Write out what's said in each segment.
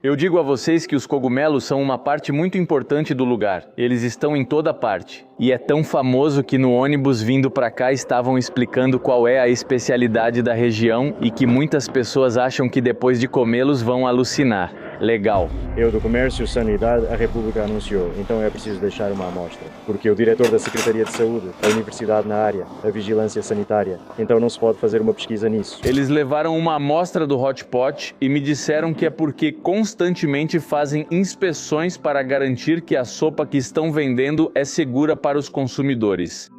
Eu digo a vocês que os cogumelos são uma parte muito importante do lugar. Eles estão em toda parte. E é tão famoso que no ônibus vindo para cá estavam explicando qual é a especialidade da região e que muitas pessoas acham que depois de comê-los vão alucinar. Legal. Eu do Comércio e Sanidade, a República anunciou, então é preciso deixar uma amostra. Porque o diretor da Secretaria de Saúde, a Universidade na área, a Vigilância Sanitária, então não se pode fazer uma pesquisa nisso. Eles levaram uma amostra do hot pot e me disseram que é porque constantemente fazem inspeções para garantir que a sopa que estão vendendo é segura para os consumidores.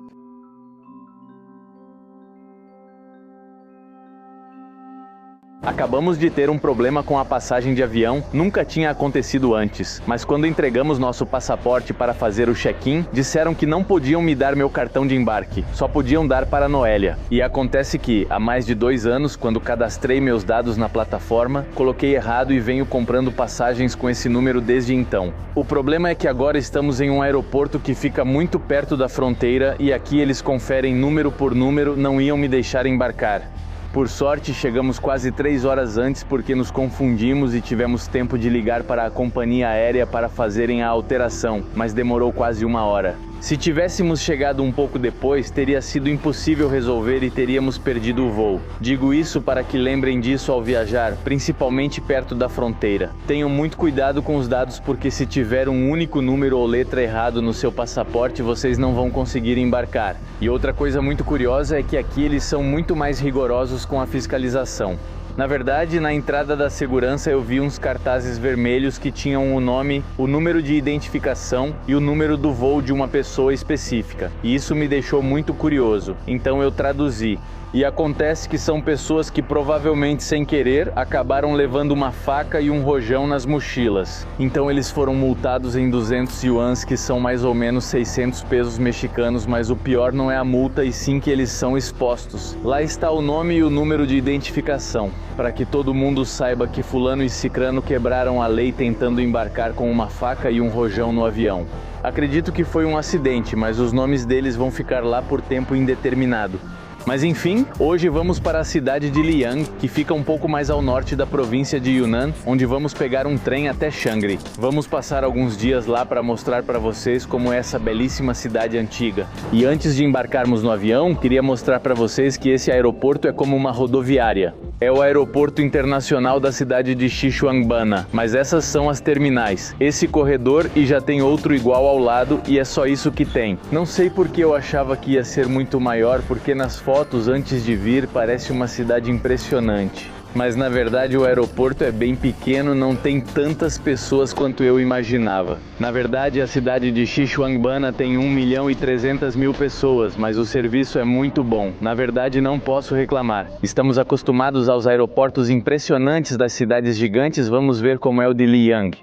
Acabamos de ter um problema com a passagem de avião, nunca tinha acontecido antes, mas quando entregamos nosso passaporte para fazer o check-in, disseram que não podiam me dar meu cartão de embarque, só podiam dar para a Noélia. E acontece que, há mais de 2 anos, quando cadastrei meus dados na plataforma, coloquei errado e venho comprando passagens com esse número desde então. O problema é que agora estamos em um aeroporto que fica muito perto da fronteira e aqui eles conferem número por número, não iam me deixar embarcar. Por sorte, chegamos quase 3 horas antes porque nos confundimos e tivemos tempo de ligar para a companhia aérea para fazerem a alteração, mas demorou quase 1 hora. Se tivéssemos chegado um pouco depois, teria sido impossível resolver e teríamos perdido o voo. Digo isso para que lembrem disso ao viajar, principalmente perto da fronteira. Tenham muito cuidado com os dados porque se tiver um único número ou letra errado no seu passaporte, vocês não vão conseguir embarcar. E outra coisa muito curiosa é que aqui eles são muito mais rigorosos com a fiscalização. Na verdade, na entrada da segurança eu vi uns cartazes vermelhos que tinham o nome, o número de identificação e o número do voo de uma pessoa específica. E isso me deixou muito curioso, então eu traduzi. E acontece que são pessoas que provavelmente sem querer acabaram levando uma faca e um rojão nas mochilas. Então eles foram multados em 200 yuans, que são mais ou menos 600 pesos mexicanos, mas o pior não é a multa e sim que eles são expostos. Lá está o nome e o número de identificação, para que todo mundo saiba que fulano e cicrano quebraram a lei tentando embarcar com uma faca e um rojão no avião. Acredito que foi um acidente, mas os nomes deles vão ficar lá por tempo indeterminado. Mas enfim, hoje vamos para a cidade de Liang, que fica um pouco mais ao norte da província de Yunnan, onde vamos pegar um trem até Changrī. Vamos passar alguns dias lá para mostrar para vocês como é essa belíssima cidade antiga. E antes de embarcarmos no avião, queria mostrar para vocês que esse aeroporto é como uma rodoviária. É o aeroporto internacional da cidade de Xishuangbanna, mas essas são as terminais. Esse corredor e já tem outro igual ao lado e é só isso que tem. Não sei porque eu achava que ia ser muito maior, porque nas fotos antes de vir parece uma cidade impressionante. Mas na verdade o aeroporto é bem pequeno, não tem tantas pessoas quanto eu imaginava. Na verdade a cidade de Xishuangbanna tem 1.300.000 pessoas, mas o serviço é muito bom. Na verdade não posso reclamar. Estamos acostumados aos aeroportos impressionantes das cidades gigantes, vamos ver como é o de Liang.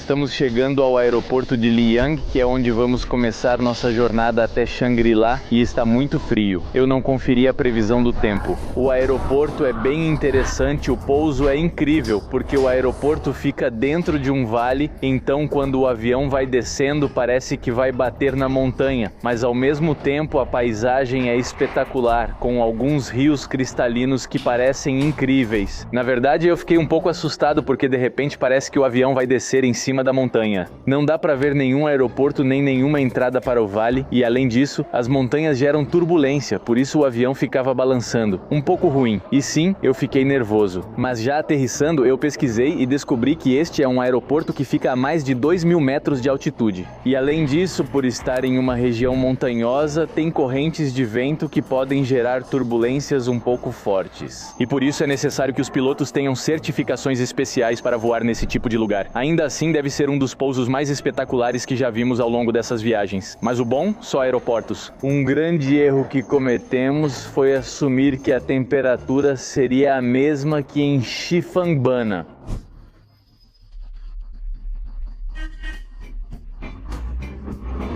Estamos chegando ao aeroporto de Liang, que é onde vamos começar nossa jornada até Shangri-La, e está muito frio. Eu não conferi a previsão do tempo. O aeroporto é bem interessante, o pouso é incrível, porque o aeroporto fica dentro de um vale, então quando o avião vai descendo parece que vai bater na montanha, mas ao mesmo tempo a paisagem é espetacular, com alguns rios cristalinos que parecem incríveis. Na verdade eu fiquei um pouco assustado porque de repente parece que o avião vai descer em cima da montanha. Não dá para ver nenhum aeroporto nem nenhuma entrada para o vale e além disso, as montanhas geram turbulência, por isso o avião ficava balançando. Um pouco ruim. E sim, eu fiquei nervoso. Mas já aterrissando, eu pesquisei e descobri que este é um aeroporto que fica a mais de 2.000 metros de altitude. E além disso, por estar em uma região montanhosa, tem correntes de vento que podem gerar turbulências um pouco fortes. E por isso é necessário que os pilotos tenham certificações especiais para voar nesse tipo de lugar. Ainda assim, deve ser um dos pousos mais espetaculares que já vimos ao longo dessas viagens. Mas o bom, só aeroportos. Um grande erro que cometemos foi assumir que a temperatura seria a mesma que em Xishuangbanna.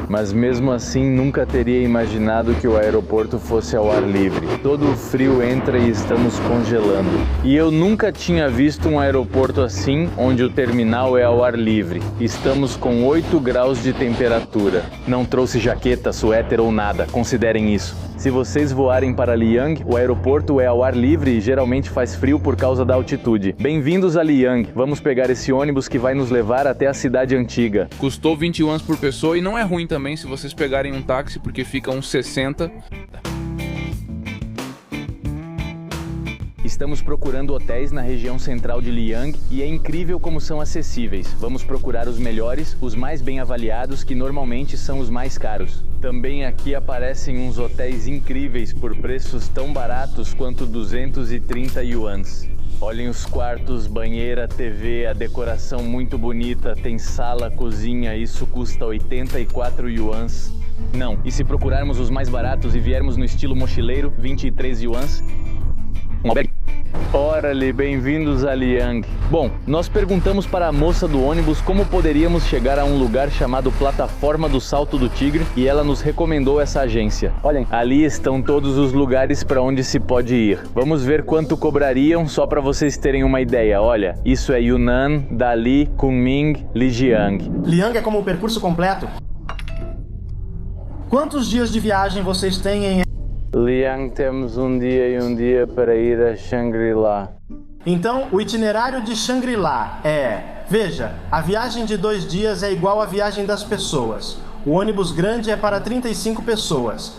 mas mesmo assim nunca teria imaginado que o aeroporto fosse ao ar livre. Todo o frio entra e estamos congelando. E eu nunca tinha visto um aeroporto assim, onde o terminal é ao ar livre. Estamos com 8 graus de temperatura. Não trouxe jaqueta, suéter ou nada, considerem isso. Se vocês voarem para Liang, o aeroporto é ao ar livre e geralmente faz frio por causa da altitude. Bem-vindos a Liang. Vamos pegar esse ônibus que vai nos levar até a cidade antiga. Custou 20 yuans por pessoa e não é ruim também se vocês pegarem um táxi, porque fica uns 60. Estamos procurando hotéis na região central de Liang e é incrível como são acessíveis. Vamos procurar os melhores, os mais bem avaliados, que normalmente são os mais caros. Também aqui aparecem uns hotéis incríveis por preços tão baratos quanto 230 yuans. Olhem os quartos, banheira, TV, a decoração muito bonita, tem sala, cozinha, isso custa 84 yuans. Não, e se procurarmos os mais baratos e viermos no estilo mochileiro, 23 yuans? Ora-lhe, bem-vindos a Liang. Bom, nós perguntamos para a moça do ônibus como poderíamos chegar a um lugar chamado Plataforma do Salto do Tigre e ela nos recomendou essa agência. Olhem, ali estão todos os lugares para onde se pode ir. Vamos ver quanto cobrariam só para vocês terem uma ideia. Olha, isso é Yunnan, Dali, Kunming, Lijiang. Liang é como o percurso completo. Quantos dias de viagem vocês têm em... Liang temos um dia e um dia para ir a Shangri-La. Então, o itinerário de Shangri-La é... Veja, a viagem de 2 dias é igual à viagem das pessoas. O ônibus grande é para 35 pessoas.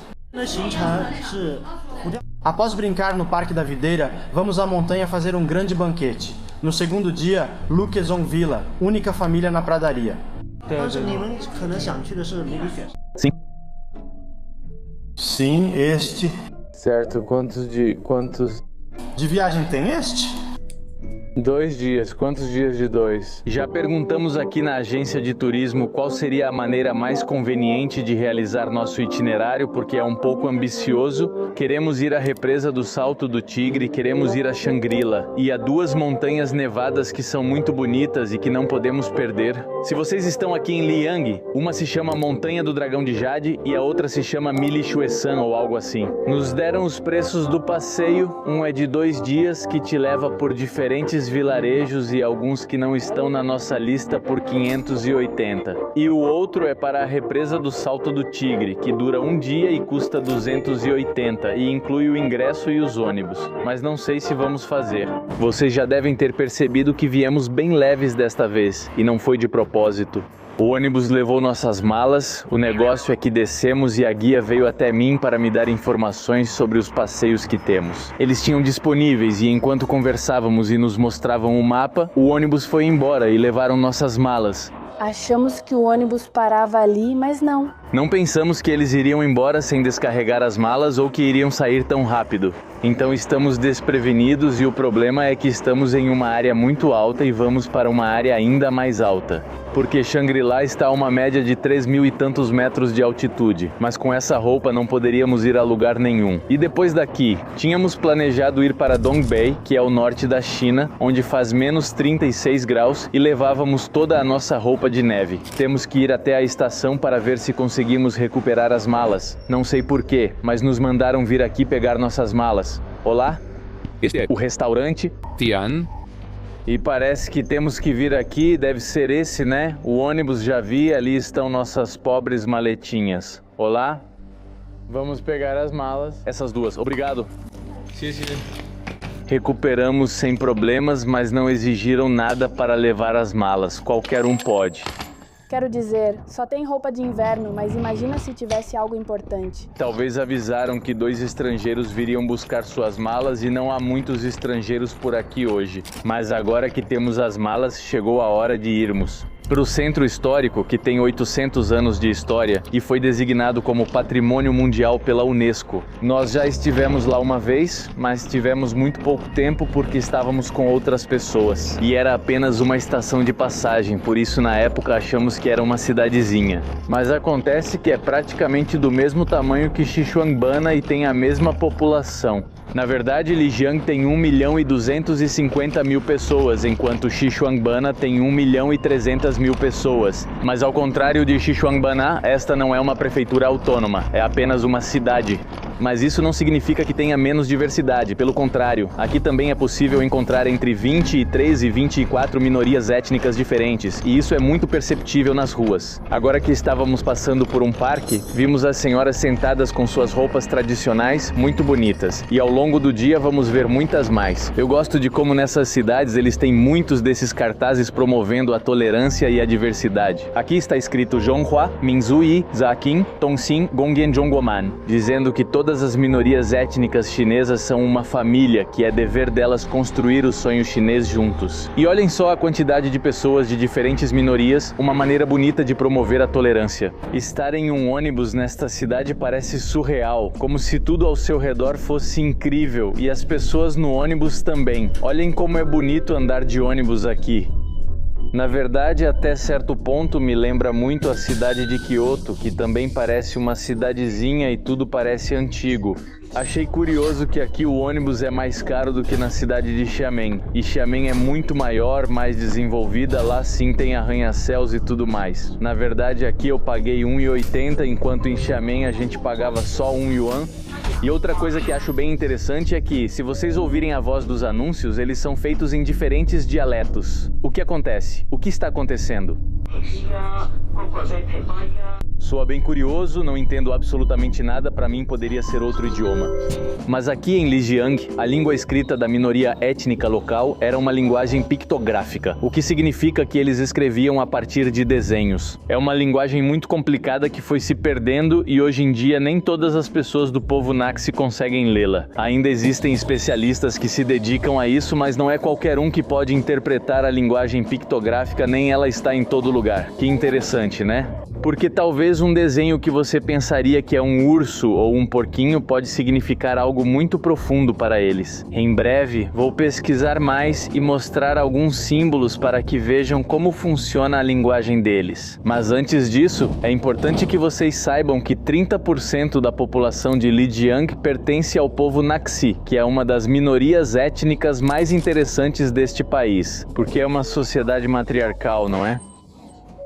Após brincar no Parque da Videira, vamos à montanha fazer um grande banquete. No segundo dia, Lukezon Villa, única família na pradaria. Sim. Sim, este. Certo, quantos... De viagem tem este? 2 dias. Quantos dias de 2? Já perguntamos aqui na agência de turismo qual seria a maneira mais conveniente de realizar nosso itinerário, porque é um pouco ambicioso. Queremos ir à represa do Salto do Tigre, queremos ir a Shangri-La e a 2 montanhas nevadas que são muito bonitas e que não podemos perder. Se vocês estão aqui em Liang, uma se chama Montanha do Dragão de Jade e a outra se chama Mili Chuesan ou algo assim. Nos deram os preços do passeio, um é de 2 dias que te leva por diferentes vilarejos e alguns que não estão na nossa lista por 580. E o outro é para a represa do Salto do Tigre, que dura 1 dia e custa 280 e inclui o ingresso e os ônibus. Mas não sei se vamos fazer. Vocês já devem ter percebido que viemos bem leves desta vez e não foi de propósito. O ônibus levou nossas malas, o negócio é que descemos e a guia veio até mim para me dar informações sobre os passeios que temos. Eles tinham disponíveis e enquanto conversávamos e nos mostravam o mapa, o ônibus foi embora e levaram nossas malas. Achamos que o ônibus parava ali, mas não. Não pensamos que eles iriam embora sem descarregar as malas ou que iriam sair tão rápido. Então estamos desprevenidos e o problema é que estamos em uma área muito alta e vamos para uma área ainda mais alta. Porque Shangri-La está a uma média de 3.000 e tantos metros de altitude, mas com essa roupa não poderíamos ir a lugar nenhum. E depois daqui, tínhamos planejado ir para Dongbei, que é o norte da China, onde faz menos 36 graus e levávamos toda a nossa roupa de neve. Temos que ir até a estação para ver se conseguimos recuperar as malas. Não sei porquê, mas nos mandaram vir aqui pegar nossas malas. Olá? Este é O restaurante? Tian. E parece que temos que vir aqui, deve ser esse, né? O ônibus já vi, ali estão nossas pobres maletinhas. Olá? Vamos pegar as malas. Essas 2, obrigado. Sim. Recuperamos sem problemas, mas não exigiram nada para levar as malas. Qualquer um pode. Quero dizer, só tem roupa de inverno, mas imagina se tivesse algo importante. Talvez avisaram que 2 estrangeiros viriam buscar suas malas e não há muitos estrangeiros por aqui hoje. Mas agora que temos as malas, chegou a hora de irmos. Para o centro histórico, que tem 800 anos de história e foi designado como Patrimônio Mundial pela Unesco. Nós já estivemos lá uma vez, mas tivemos muito pouco tempo porque estávamos com outras pessoas. E era apenas uma estação de passagem, por isso na época achamos que era uma cidadezinha. Mas acontece que é praticamente do mesmo tamanho que Xishuangbanna e tem a mesma população. Na verdade, Lijiang tem 1.250.000 pessoas, enquanto Xishuangbanna tem 1.300.000 200.000 pessoas. Mas ao contrário de Xishuangbanna, esta não é uma prefeitura autônoma, é apenas uma cidade. Mas isso não significa que tenha menos diversidade, pelo contrário, aqui também é possível encontrar entre 23 e 24 minorias étnicas diferentes, e isso é muito perceptível nas ruas. Agora que estávamos passando por um parque, vimos as senhoras sentadas com suas roupas tradicionais, muito bonitas, e ao longo do dia vamos ver muitas mais. Eu gosto de como nessas cidades eles têm muitos desses cartazes promovendo a tolerância e a diversidade. Aqui está escrito Zhonghua, Minzui, Zakin, Tongxin, Gongyan Zhongguoman, dizendo que todas as minorias étnicas chinesas são uma família, que é dever delas construir o sonho chinês juntos. E olhem só a quantidade de pessoas de diferentes minorias, uma maneira bonita de promover a tolerância. Estar em um ônibus nesta cidade parece surreal, como se tudo ao seu redor fosse incrível e as pessoas no ônibus também. Olhem como é bonito andar de ônibus aqui. Na verdade, até certo ponto me lembra muito a cidade de Kyoto, que também parece uma cidadezinha e tudo parece antigo. Achei curioso que aqui o ônibus é mais caro do que na cidade de Xiamen. E Xiamen é muito maior, mais desenvolvida, lá sim tem arranha-céus e tudo mais. Na verdade, aqui eu paguei 1,80, enquanto em Xiamen a gente pagava só 1 yuan. E outra coisa que acho bem interessante é que, se vocês ouvirem a voz dos anúncios, eles são feitos em diferentes dialetos. O que acontece? O que está acontecendo? Soa bem curioso, não entendo absolutamente nada, para mim poderia ser outro idioma. Mas aqui em Lijiang, a língua escrita da minoria étnica local era uma linguagem pictográfica, o que significa que eles escreviam a partir de desenhos. É uma linguagem muito complicada que foi se perdendo e hoje em dia nem todas as pessoas do povo Naxi conseguem lê-la. Ainda existem especialistas que se dedicam a isso, mas não é qualquer um que pode interpretar a linguagem pictográfica, nem ela está em todo lugar. Que interessante, né? Porque talvez um desenho que você pensaria que é um urso ou um porquinho pode significar algo muito profundo para eles. Em breve, vou pesquisar mais e mostrar alguns símbolos para que vejam como funciona a linguagem deles. Mas antes disso, é importante que vocês saibam que 30% da população de Lijiang pertence ao povo Naxi, que é uma das minorias étnicas mais interessantes deste país, porque é uma sociedade matriarcal, não é?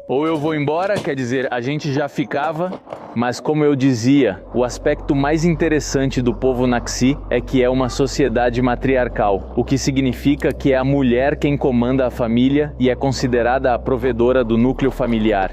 Ou eu vou embora, quer dizer, a gente já ficava, mas como eu dizia, o aspecto mais interessante do povo Naxi é que é uma sociedade matriarcal, o que significa que é a mulher quem comanda a família e é considerada a provedora do núcleo familiar.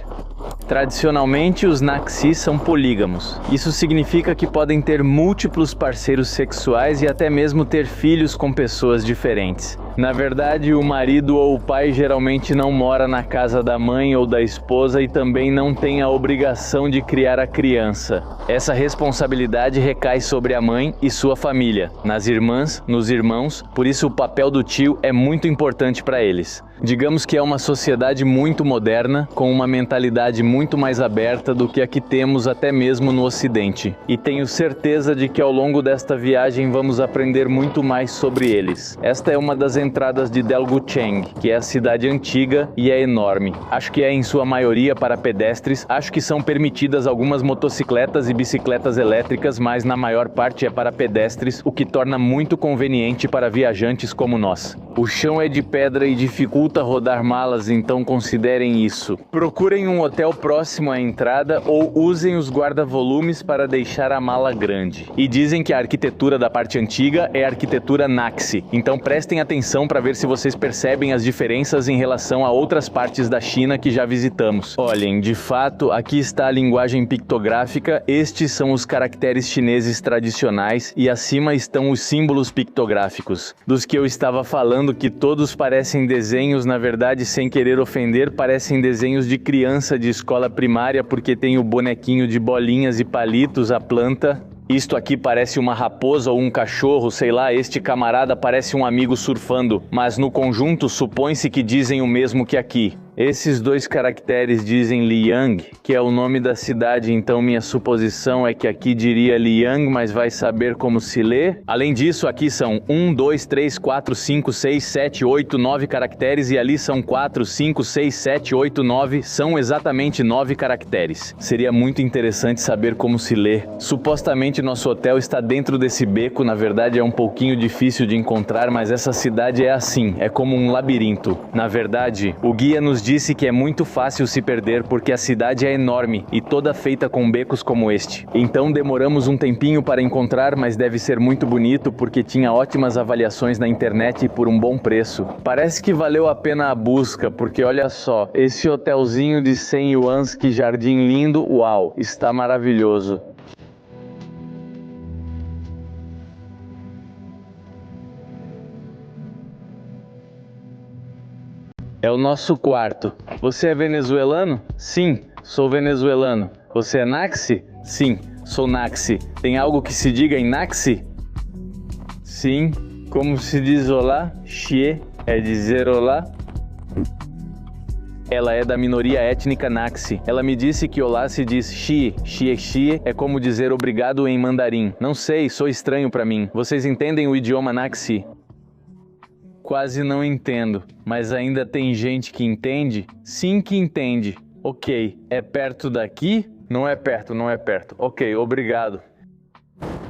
Tradicionalmente, os Naxi são polígamos. Isso significa que podem ter múltiplos parceiros sexuais e até mesmo ter filhos com pessoas diferentes. Na verdade, o marido ou o pai geralmente não mora na casa da mãe ou da esposa e também não tem a obrigação de criar a criança. Essa responsabilidade recai sobre a mãe e sua família, nas irmãs, nos irmãos, por isso o papel do tio é muito importante para eles. Digamos que é uma sociedade muito moderna, com uma mentalidade muito mais aberta do que a que temos até mesmo no Ocidente. E tenho certeza de que ao longo desta viagem vamos aprender muito mais sobre eles. Esta é uma das entradas de Delgucheng, que é a cidade antiga e é enorme. Acho que é em sua maioria para pedestres, acho que são permitidas algumas motocicletas e bicicletas elétricas, mas na maior parte é para pedestres, o que torna muito conveniente para viajantes como nós. O chão é de pedra e dificulta rodar malas, então considerem isso. Procurem um hotel próximo à entrada ou usem os guarda-volumes para deixar a mala grande. E dizem que a arquitetura da parte antiga é a arquitetura Naxi, então prestem atenção para ver se vocês percebem as diferenças em relação a outras partes da China que já visitamos. Olhem, de fato, aqui está a linguagem pictográfica, estes são os caracteres chineses tradicionais e acima estão os símbolos pictográficos, dos que eu estava falando, que todos parecem desenhos, na verdade, sem querer ofender, parecem desenhos de criança de escola primária, porque tem o bonequinho de bolinhas e palitos, a planta. Isto aqui parece uma raposa ou um cachorro, sei lá, este camarada parece um amigo surfando, mas no conjunto supõe-se que dizem o mesmo que aqui. Esses dois caracteres dizem Liang, que é o nome da cidade, então minha suposição é que aqui diria Liang, mas vai saber como se lê. Além disso, aqui são 1, 2, 3, 4, 5, 6, 7, 8, 9 caracteres e ali são 4, 5, 6, 7, 8, 9, são exatamente 9 caracteres. Seria muito interessante saber como se lê. Supostamente nosso hotel está dentro desse beco, na verdade é um pouquinho difícil de encontrar, mas essa cidade é assim, é como um labirinto. Na verdade, o guia nos disse que é muito fácil se perder porque a cidade é enorme e toda feita com becos como este. Então demoramos um tempinho para encontrar, mas deve ser muito bonito porque tinha ótimas avaliações na internet por um bom preço. Parece que valeu a pena a busca, porque olha só, esse hotelzinho de 100 yuans, que jardim lindo, uau, está maravilhoso. É o nosso quarto. Você é venezuelano? Sim, sou venezuelano. Você é Naxi? Sim, sou Naxi. Tem algo que se diga em Naxi? Sim. Como se diz olá? Xie é dizer olá? Ela é da minoria étnica Naxi. Ela me disse que olá se diz xie. Xie é como dizer obrigado em mandarim. Não sei, sou estranho para mim. Vocês entendem o idioma Naxi? Quase não entendo, mas ainda tem gente que entende? Sim que entende. Ok, é perto daqui? Não é perto, não é perto. Ok, obrigado.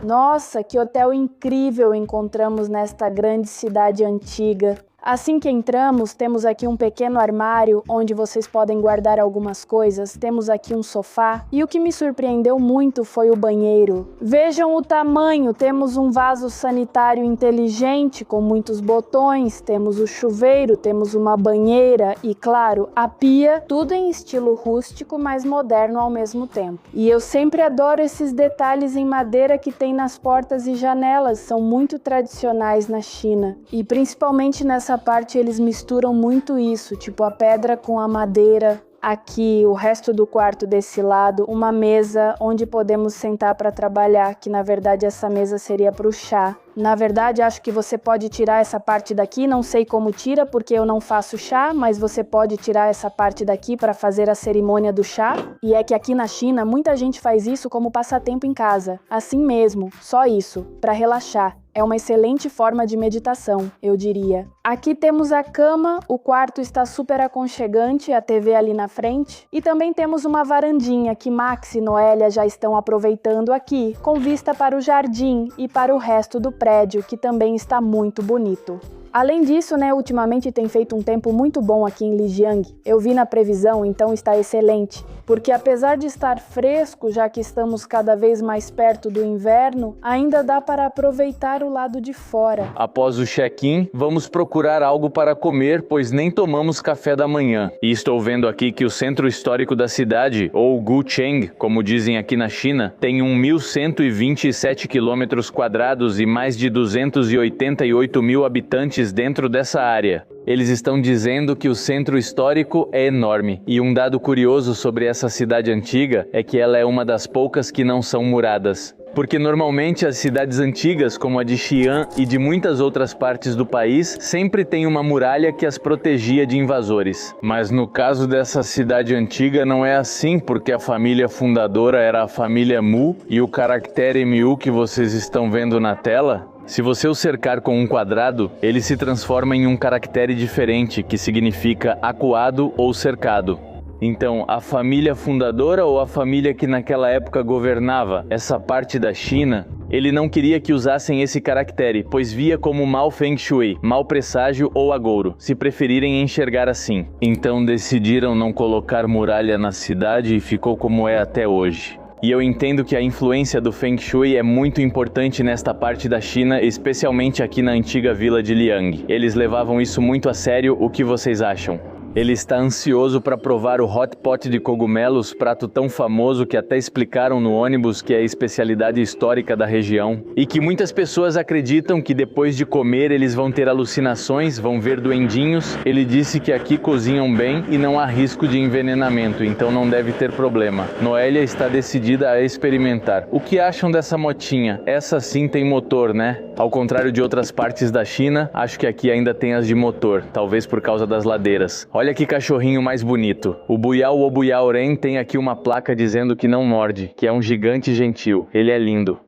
Nossa, que hotel incrível encontramos nesta grande cidade antiga. Assim que entramos, temos aqui um pequeno armário onde vocês podem guardar algumas coisas, temos aqui um sofá e o que me surpreendeu muito foi o banheiro. Vejam o tamanho, temos um vaso sanitário inteligente com muitos botões, temos o chuveiro, temos uma banheira e, claro, a pia, tudo em estilo rústico, mas moderno ao mesmo tempo. E eu sempre adoro esses detalhes em madeira que tem nas portas e janelas, são muito tradicionais na China e principalmente nessa parte eles misturam muito isso, tipo a pedra com a madeira. Aqui, o resto do quarto desse lado, uma mesa onde podemos sentar para trabalhar, que na verdade essa mesa seria para o chá. Na verdade, acho que você pode tirar essa parte daqui, não sei como tira porque eu não faço chá, mas você pode tirar essa parte daqui para fazer a cerimônia do chá. E é que aqui na China, muita gente faz isso como passatempo em casa. Assim mesmo, só isso, para relaxar. É uma excelente forma de meditação, eu diria. Aqui temos a cama, o quarto está super aconchegante, a TV ali na frente. E também temos uma varandinha que Max e Noélia já estão aproveitando aqui, com vista para o jardim e para o resto do prédio, que também está muito bonito. Além disso, ultimamente tem feito um tempo muito bom aqui em Lijiang. Eu vi na previsão, então está excelente. Porque apesar de estar fresco, já que estamos cada vez mais perto do inverno, ainda dá para aproveitar o lado de fora. Após o check-in, vamos procurar algo para comer, pois nem tomamos café da manhã. E estou vendo aqui que o centro histórico da cidade, ou Gucheng, como dizem aqui na China, tem 1.127 quilômetros quadrados e mais de 288 mil habitantes dentro dessa área. Eles estão dizendo que o centro histórico é enorme, e um dado curioso sobre essa cidade antiga é que ela é uma das poucas que não são muradas. Porque normalmente as cidades antigas, como a de Xi'an e de muitas outras partes do país, sempre tem uma muralha que as protegia de invasores. Mas no caso dessa cidade antiga não é assim, porque a família fundadora era a família Mu, e o caractere Mu que vocês estão vendo na tela, se você o cercar com um quadrado, ele se transforma em um caractere diferente, que significa acuado ou cercado. Então, a família fundadora ou a família que naquela época governava essa parte da China, ele não queria que usassem esse caractere, pois via como mau feng shui, mau presságio ou agouro, se preferirem enxergar assim. Então decidiram não colocar muralha na cidade e ficou como é até hoje. E eu entendo que a influência do Feng Shui é muito importante nesta parte da China, especialmente aqui na antiga vila de Liang. Eles levavam isso muito a sério, o que vocês acham? Ele está ansioso para provar o hot pot de cogumelos, prato tão famoso que até explicaram no ônibus que é a especialidade histórica da região. E que muitas pessoas acreditam que depois de comer eles vão ter alucinações, vão ver duendinhos. Ele disse que aqui cozinham bem e não há risco de envenenamento, então não deve ter problema. Noélia está decidida a experimentar. O que acham dessa motinha? Essa sim tem motor, né? Ao contrário de outras partes da China, acho que aqui ainda tem as de motor, talvez por causa das ladeiras. Olha que cachorrinho mais bonito. O Buyao ou Buyao Ren tem aqui uma placa dizendo que não morde, que é um gigante gentil. Ele é lindo.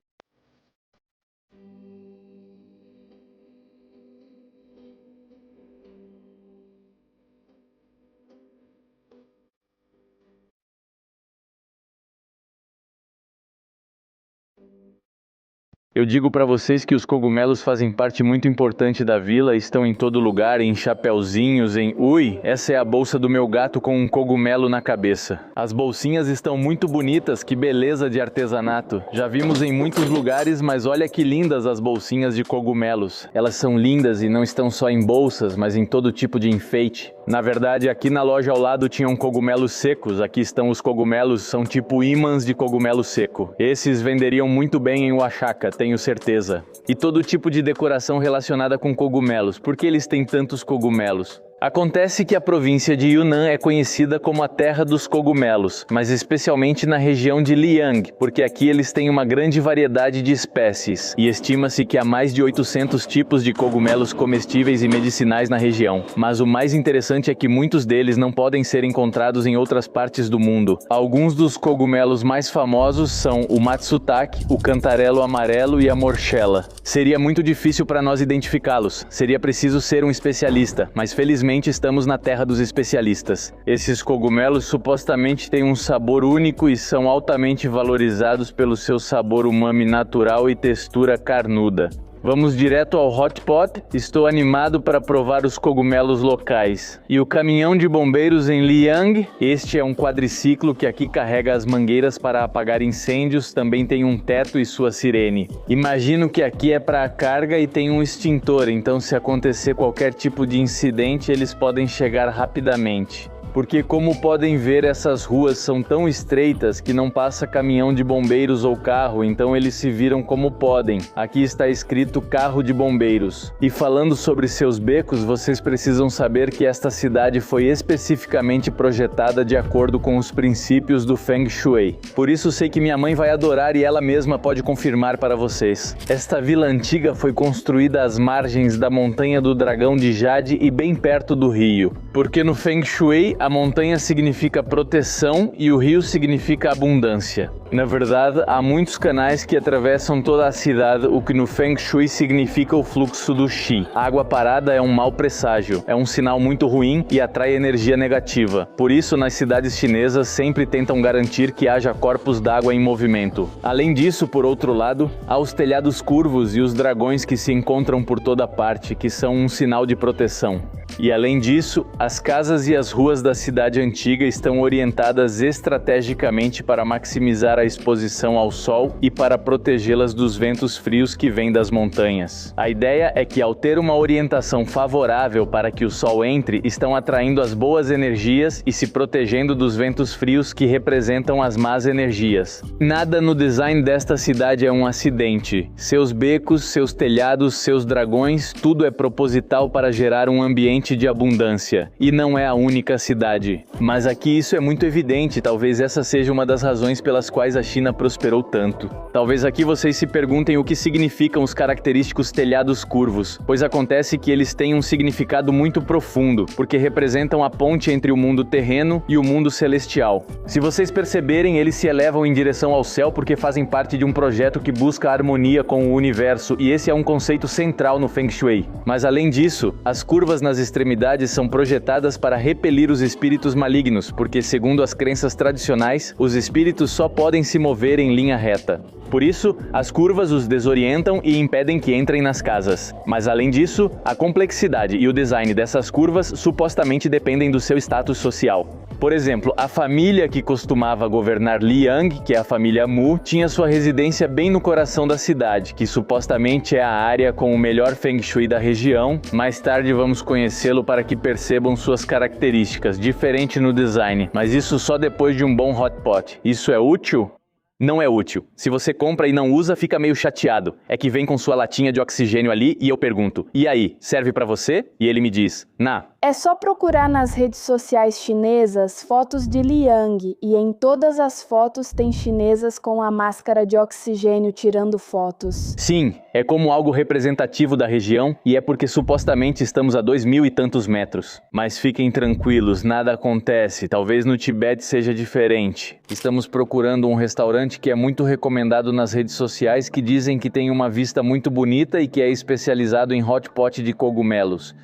Eu digo para vocês que os cogumelos fazem parte muito importante da vila, estão em todo lugar, em chapeuzinhos, Ui, essa é a bolsa do meu gato com um cogumelo na cabeça. As bolsinhas estão muito bonitas, que beleza de artesanato. Já vimos em muitos lugares, mas olha que lindas as bolsinhas de cogumelos. Elas são lindas e não estão só em bolsas, mas em todo tipo de enfeite. Na verdade, aqui na loja ao lado tinham cogumelos secos, aqui estão os cogumelos, são tipo ímãs de cogumelo seco. Esses venderiam muito bem em Oaxaca, tenho certeza. E todo tipo de decoração relacionada com cogumelos, por que eles têm tantos cogumelos? Acontece que a província de Yunnan é conhecida como a terra dos cogumelos, mas especialmente na região de Liang, porque aqui eles têm uma grande variedade de espécies, e estima-se que há mais de 800 tipos de cogumelos comestíveis e medicinais na região. Mas o mais interessante é que muitos deles não podem ser encontrados em outras partes do mundo. Alguns dos cogumelos mais famosos são o matsutake, o cantarelo amarelo e a morchela. Seria muito difícil para nós identificá-los, seria preciso ser um especialista, mas felizmente estamos na terra dos especialistas. Esses cogumelos supostamente têm um sabor único e são altamente valorizados pelo seu sabor umami natural e textura carnuda. Vamos direto ao hot pot, estou animado para provar os cogumelos locais. E o caminhão de bombeiros em Liang, este é um quadriciclo que aqui carrega as mangueiras para apagar incêndios, também tem um teto e sua sirene. Imagino que aqui é para a carga e tem um extintor, então se acontecer qualquer tipo de incidente, eles podem chegar rapidamente. Porque como podem ver, essas ruas são tão estreitas que não passa caminhão de bombeiros ou carro, então eles se viram como podem. Aqui está escrito carro de bombeiros. E falando sobre seus becos, vocês precisam saber que esta cidade foi especificamente projetada de acordo com os princípios do Feng Shui. Por isso sei que minha mãe vai adorar e ela mesma pode confirmar para vocês. Esta vila antiga foi construída às margens da Montanha do Dragão de Jade e bem perto do rio. Porque no Feng Shui, a montanha significa proteção e o rio significa abundância. Na verdade, há muitos canais que atravessam toda a cidade, o que no Feng Shui significa o fluxo do Qi. A água parada é um mau presságio, é um sinal muito ruim e atrai energia negativa. Por isso, nas cidades chinesas sempre tentam garantir que haja corpos d'água em movimento. Além disso, por outro lado, há os telhados curvos e os dragões que se encontram por toda parte, que são um sinal de proteção. E além disso, as casas e as ruas da cidade antiga estão orientadas estrategicamente para maximizar a exposição ao sol e para protegê-las dos ventos frios que vêm das montanhas. A ideia é que ao ter uma orientação favorável para que o sol entre, estão atraindo as boas energias e se protegendo dos ventos frios que representam as más energias. Nada no design desta cidade é um acidente. Seus becos, seus telhados, seus dragões, tudo é proposital para gerar um ambiente de abundância. E não é a única cidade. Mas aqui isso é muito evidente, talvez essa seja uma das razões pelas quais a China prosperou tanto. Talvez aqui vocês se perguntem o que significam os característicos telhados curvos, pois acontece que eles têm um significado muito profundo, porque representam a ponte entre o mundo terreno e o mundo celestial. Se vocês perceberem, eles se elevam em direção ao céu porque fazem parte de um projeto que busca a harmonia com o universo, e esse é um conceito central no Feng Shui. Mas além disso, as curvas nas extremidades são projetadas para repelir os espíritos malignos, porque segundo as crenças tradicionais, os espíritos só podem se mover em linha reta. Por isso, as curvas os desorientam e impedem que entrem nas casas. Mas além disso, a complexidade e o design dessas curvas supostamente dependem do seu status social. Por exemplo, a família que costumava governar Liang, que é a família Mu, tinha sua residência bem no coração da cidade, que supostamente é a área com o melhor Feng Shui da região. Mais tarde vamos conhecê-lo para que percebam suas características, diferente no design, mas isso só depois de um bom hot pot. Isso é útil? Não é útil. Se você compra e não usa, fica meio chateado. É que vem com sua latinha de oxigênio ali e eu pergunto, e aí, serve pra você? E ele me diz, nah. É só procurar nas redes sociais chinesas fotos de Liang e em todas as fotos tem chinesas com a máscara de oxigênio tirando fotos. Sim, é como algo representativo da região e é porque supostamente estamos a 2.000 e tantos metros. Mas fiquem tranquilos, nada acontece, talvez no Tibete seja diferente. Estamos procurando um restaurante que é muito recomendado nas redes sociais que dizem que tem uma vista muito bonita e que é especializado em hot pot de cogumelos.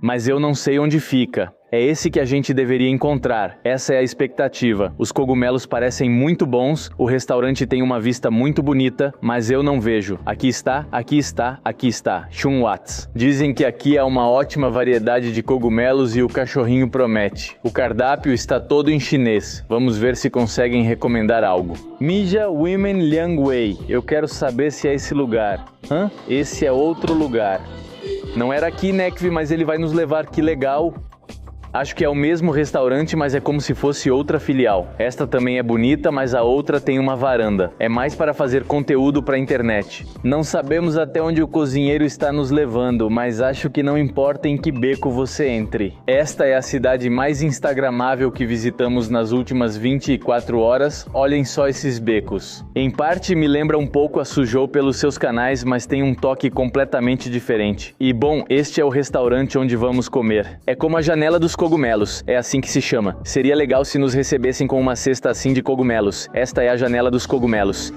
Mas eu não sei onde fica. É esse que a gente deveria encontrar. Essa é a expectativa. Os cogumelos parecem muito bons, o restaurante tem uma vista muito bonita, mas eu não vejo. Aqui está, aqui está, aqui está. Chun Watts. Dizem que aqui há uma ótima variedade de cogumelos e o cachorrinho promete. O cardápio está todo em chinês. Vamos ver se conseguem recomendar algo. Mija Women Liang Wei. Eu quero saber se é esse lugar. Hã? Esse é outro lugar. Não era aqui, Nekvi, mas ele vai nos levar. Que legal. Acho que é o mesmo restaurante, mas é como se fosse outra filial. Esta também é bonita, mas a outra tem uma varanda. É mais para fazer conteúdo para a internet. Não sabemos até onde o cozinheiro está nos levando, mas acho que não importa em que beco você entre. Esta é a cidade mais instagramável que visitamos nas últimas 24 horas. Olhem só esses becos. Em parte me lembra um pouco a Suzhou pelos seus canais, mas tem um toque completamente diferente. E bom, este é o restaurante onde vamos comer. É como a janela dos cogumelos, é assim que se chama. Seria legal se nos recebessem com uma cesta assim de cogumelos. Esta é a janela dos cogumelos.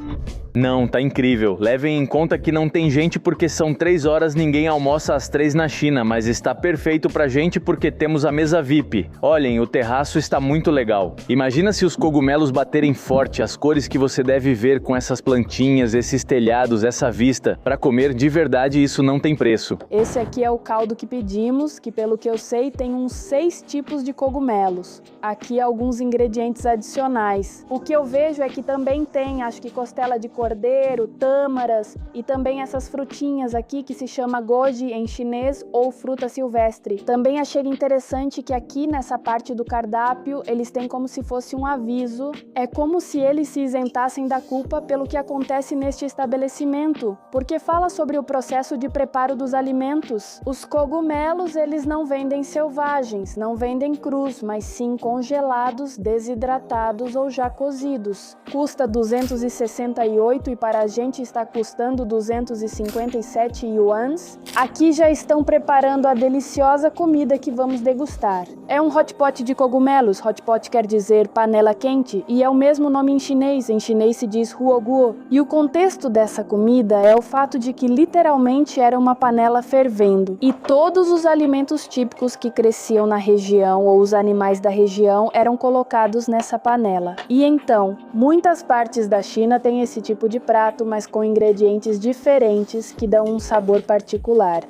Não, tá incrível. Levem em conta que não tem gente porque são 3 horas, ninguém almoça às 3 na China, mas está perfeito pra gente porque temos a mesa VIP. Olhem, o terraço está muito legal. Imagina se os cogumelos baterem forte, as cores que você deve ver com essas plantinhas, esses telhados, essa vista. Pra comer de verdade, isso não tem preço. Esse aqui é o caldo que pedimos, que pelo que eu sei tem uns 6 tipos de cogumelos. Aqui alguns ingredientes adicionais. O que eu vejo é que também tem, acho que costela de cordeiro, tâmaras e também essas frutinhas aqui que se chama goji em chinês ou fruta silvestre. Também achei interessante que aqui nessa parte do cardápio eles têm como se fosse um aviso. É como se eles se isentassem da culpa pelo que acontece neste estabelecimento, porque fala sobre o processo de preparo dos alimentos. Os cogumelos eles não vendem selvagens, não vendem crus, mas sim congelados, desidratados ou já cozidos. Custa 268 e para a gente está custando 257 yuans. Aqui já estão preparando a deliciosa comida que vamos degustar. É um hot pot de cogumelos, hot pot quer dizer panela quente, e é o mesmo nome em chinês se diz huoguo. E o contexto dessa comida é o fato de que literalmente era uma panela fervendo, e todos os alimentos típicos que cresciam na região ou os animais da região eram colocados nessa panela. E então, muitas partes da China têm esse tipo de prato, mas com ingredientes diferentes que dão um sabor particular.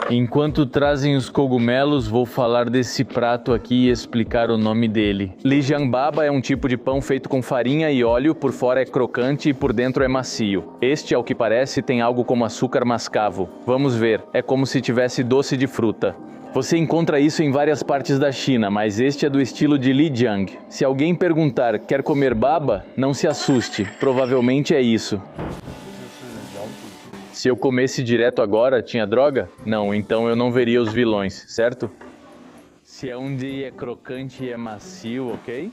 Enquanto trazem os cogumelos, vou falar desse prato aqui e explicar o nome dele. Lijiangbaba é um tipo de pão feito com farinha e óleo, por fora é crocante e por dentro é macio. Este, ao que parece, tem algo como açúcar mascavo. Vamos ver, é como se tivesse doce de fruta. Você encontra isso em várias partes da China, mas este é do estilo de Lijiang. Se alguém perguntar, quer comer baba? Não se assuste, provavelmente é isso. Se eu comesse direto agora, tinha droga? Não, então eu não veria os vilões, certo? Se é um dia é crocante e é macio, ok?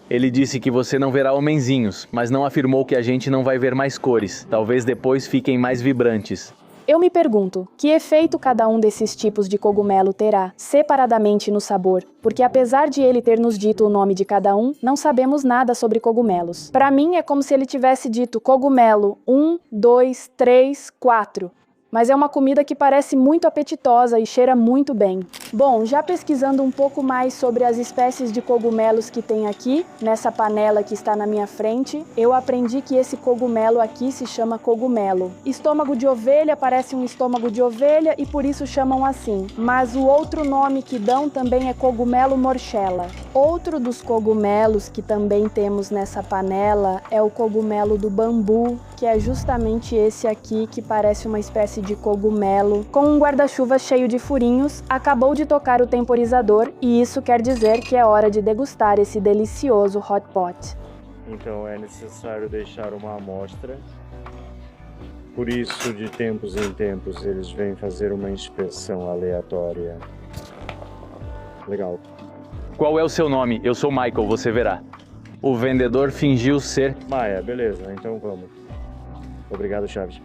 Ele disse que você não verá homenzinhos, mas não afirmou que a gente não vai ver mais cores. Talvez depois fiquem mais vibrantes. Eu me pergunto, que efeito cada um desses tipos de cogumelo terá, separadamente no sabor? Porque apesar de ele ter nos dito o nome de cada um, não sabemos nada sobre cogumelos. Para mim é como se ele tivesse dito cogumelo 1, 2, 3, 4. Mas é uma comida que parece muito apetitosa e cheira muito bem. Bom, já pesquisando um pouco mais sobre as espécies de cogumelos que tem aqui, nessa panela que está na minha frente, eu aprendi que esse cogumelo aqui se chama cogumelo. Estômago de ovelha parece um estômago de ovelha e por isso chamam assim. Mas o outro nome que dão também é cogumelo morchella. Outro dos cogumelos que também temos nessa panela é o cogumelo do bambu, que é justamente esse aqui que parece uma espécie de cogumelo com um guarda-chuva cheio de furinhos. Acabou de tocar o temporizador e isso quer dizer que é hora de degustar esse delicioso hot pot. Então é necessário deixar uma amostra. Por isso, de tempos em tempos, eles vêm fazer uma inspeção aleatória. Legal. Qual é o seu nome? Eu sou Michael, você verá. O vendedor fingiu ser... Maia, beleza, então vamos. Obrigado, Chaves.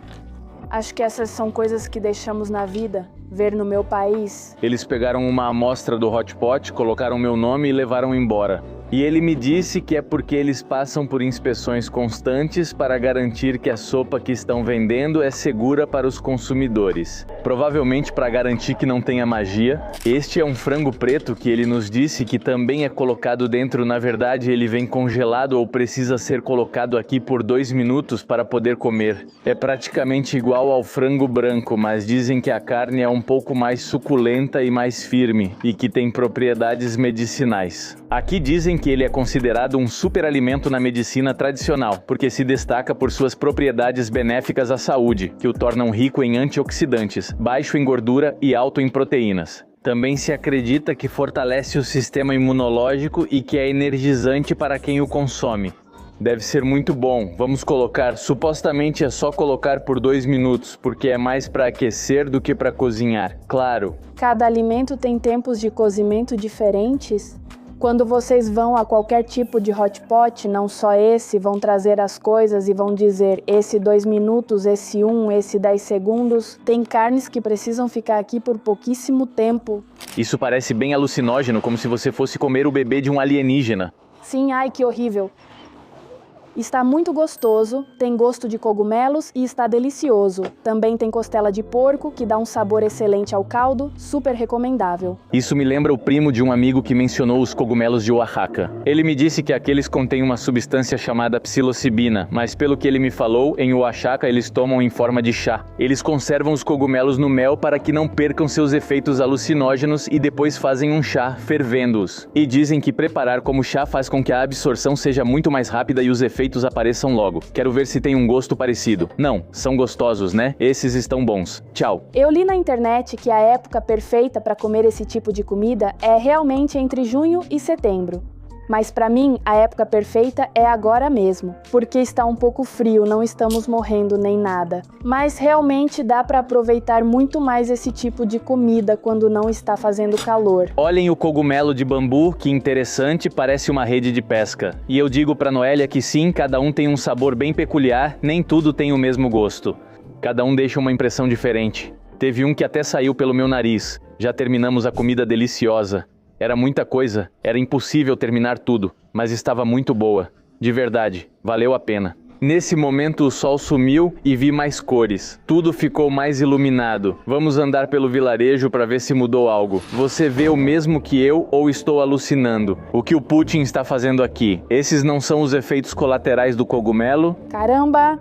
Acho que essas são coisas que deixamos na vida, ver no meu país. Eles pegaram uma amostra do hot pot, colocaram meu nome e levaram embora. E ele me disse que é porque eles passam por inspeções constantes para garantir que a sopa que estão vendendo é segura para os consumidores. Provavelmente para garantir que não tenha magia. Este é um frango preto que ele nos disse que também é colocado dentro. Na verdade, ele vem congelado ou precisa ser colocado aqui por 2 minutos para poder comer. É praticamente igual ao frango branco, mas dizem que a carne é um pouco mais suculenta e mais firme e que tem propriedades medicinais. Aqui dizem que ele é considerado um superalimento na medicina tradicional, porque se destaca por suas propriedades benéficas à saúde, que o tornam rico em antioxidantes, baixo em gordura e alto em proteínas. Também se acredita que fortalece o sistema imunológico e que é energizante para quem o consome. Deve ser muito bom. Vamos colocar. Supostamente é só colocar por 2 minutos, porque é mais para aquecer do que para cozinhar. Claro. Cada alimento tem tempos de cozimento diferentes? Quando vocês vão a qualquer tipo de hot pot, não só esse, vão trazer as coisas e vão dizer esse 2 minutos, esse 1, esse 10 segundos. Tem carnes que precisam ficar aqui por pouquíssimo tempo. Isso parece bem alucinógeno, como se você fosse comer o bebê de um alienígena. Sim, ai que horrível. Está muito gostoso, tem gosto de cogumelos e está delicioso. Também tem costela de porco, que dá um sabor excelente ao caldo, super recomendável. Isso me lembra o primo de um amigo que mencionou os cogumelos de Oaxaca. Ele me disse que aqueles contêm uma substância chamada psilocibina, mas pelo que ele me falou, em Oaxaca eles tomam em forma de chá. Eles conservam os cogumelos no mel para que não percam seus efeitos alucinógenos e depois fazem um chá fervendo-os. E dizem que preparar como chá faz com que a absorção seja muito mais rápida e os efeitos apareçam logo. Quero ver se tem um gosto parecido. Não, são gostosos, né? Esses estão bons. Tchau. Eu li na internet que a época perfeita para comer esse tipo de comida é realmente entre junho e setembro. Mas para mim, a época perfeita é agora mesmo, porque está um pouco frio, não estamos morrendo nem nada. Mas realmente dá para aproveitar muito mais esse tipo de comida quando não está fazendo calor. Olhem o cogumelo de bambu, que interessante, parece uma rede de pesca. E eu digo para Noélia que sim, cada um tem um sabor bem peculiar, nem tudo tem o mesmo gosto. Cada um deixa uma impressão diferente. Teve um que até saiu pelo meu nariz. Já terminamos a comida deliciosa. Era muita coisa, era impossível terminar tudo, mas estava muito boa. De verdade, valeu a pena. Nesse momento o sol sumiu e vi mais cores. Tudo ficou mais iluminado. Vamos andar pelo vilarejo para ver se mudou algo. Você vê o mesmo que eu ou estou alucinando? O que o Putin está fazendo aqui? Esses não são os efeitos colaterais do cogumelo? Caramba!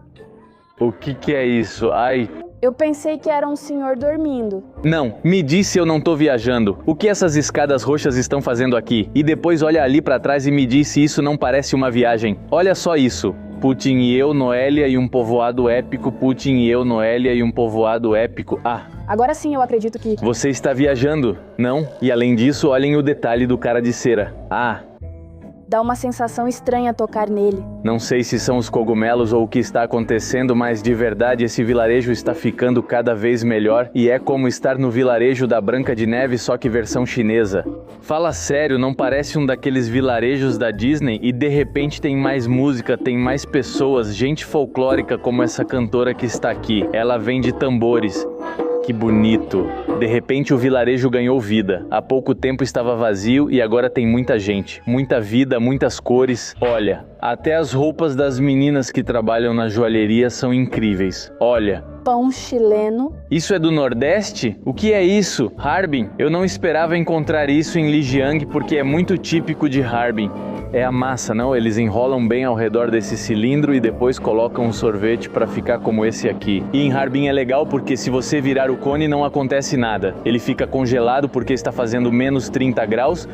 O que é isso? Ai... Eu pensei que era um senhor dormindo. Não, me diz se eu não tô viajando. O que essas escadas roxas estão fazendo aqui? E depois olha ali pra trás e me diz se isso não parece uma viagem. Olha só isso. Putin e eu, Noélia e um povoado épico. Putin e eu, Noélia e um povoado épico. Ah. Agora sim eu acredito que... Você está viajando, não? E além disso, olhem o detalhe do cara de cera. Ah. Dá uma sensação estranha tocar nele. Não sei se são os cogumelos ou o que está acontecendo, mas de verdade esse vilarejo está ficando cada vez melhor e é como estar no vilarejo da Branca de Neve, só que versão chinesa. Fala sério, não parece um daqueles vilarejos da Disney e de repente tem mais música, tem mais pessoas, gente folclórica como essa cantora que está aqui. Ela vende tambores. Que bonito. De repente o vilarejo ganhou vida. Há pouco tempo estava vazio e agora tem muita gente. Muita vida, muitas cores. Olha, até as roupas das meninas que trabalham na joalheria são incríveis. Olha. Pão chileno. Isso é do Nordeste? O que é isso? Harbin? Eu não esperava encontrar isso em Lijiang porque é muito típico de Harbin. É a massa, não? Eles enrolam bem ao redor desse cilindro e depois colocam um sorvete para ficar como esse aqui. E em Harbin é legal porque se você virar o cone não acontece nada. Ele fica congelado porque está fazendo menos 30 graus.